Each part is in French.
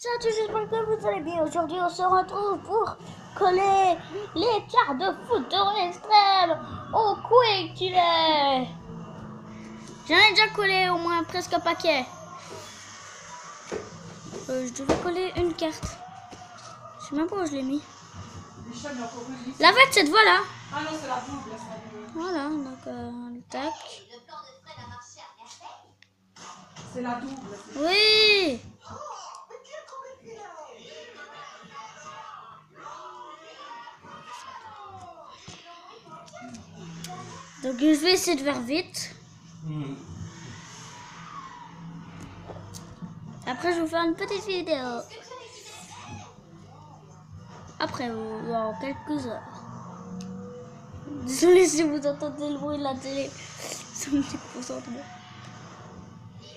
Salut, j'espère que vous allez bien. Aujourd'hui, on se retrouve pour coller les cartes de foot de extrême au quick qu'il est. J'en ai déjà collé au moins presque un paquet. Je devais coller une carte. Je sais même pas où je l'ai mis. Là, avec cette voie là. Ah non, c'est la double. Voilà, donc tac. C'est la double. Oui. Donc je vais essayer de faire vite. Après je vais vous faire une petite vidéo. Après, dans quelques heures. Désolé si vous entendez le bruit de la télé. Ça me déconcentre.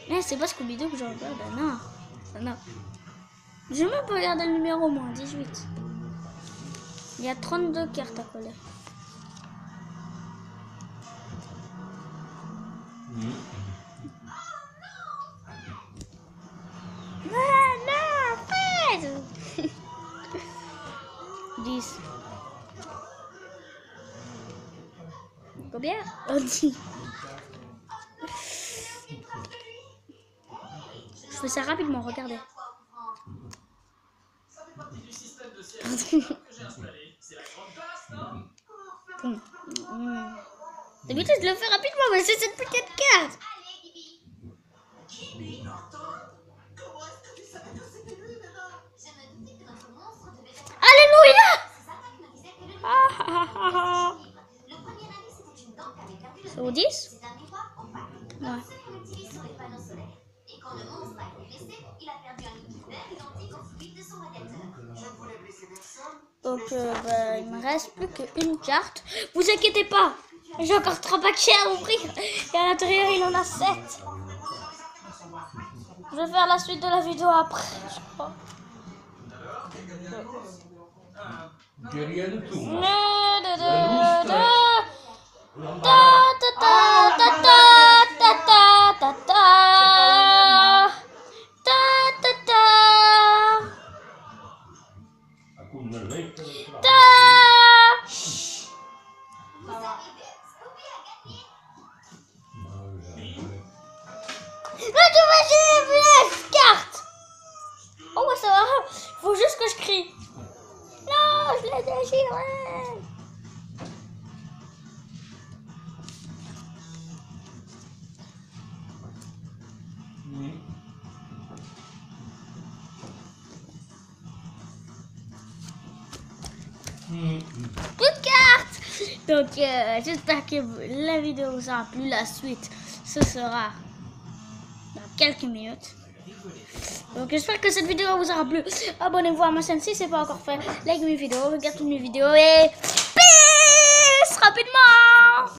Mais c'est pas Scooby-Doo que je regarde. Non. Non. Je vais même pas regarder le numéro moins 18. Il y a 32 cartes à coller. Non, Fred. 10. Combien? 10. Je fais ça rapidement, regardez. D'habitude, je le fais rapidement, mais c'est cette petite carte. Alléluia! C'est au 10? Ouais. Donc il me reste plus qu'une carte. Vous inquiétez pas, j'ai encore 3 paquets à ouvrir et à l'intérieur il en a 7. Je vais faire la suite de la vidéo après, je crois. J'ai rien du tout. Oh ouais, ça va. Faut juste que je crie. Non, je l'ai déchiré. Plus de cartes. Donc j'espère que la vidéo vous aura plu. La suite, ce sera dans quelques minutes. Donc j'espère que cette vidéo vous aura plu. Abonnez-vous à ma chaîne si ce n'est pas encore fait. Like mes vidéos, regardez toutes mes vidéos et peace rapidement.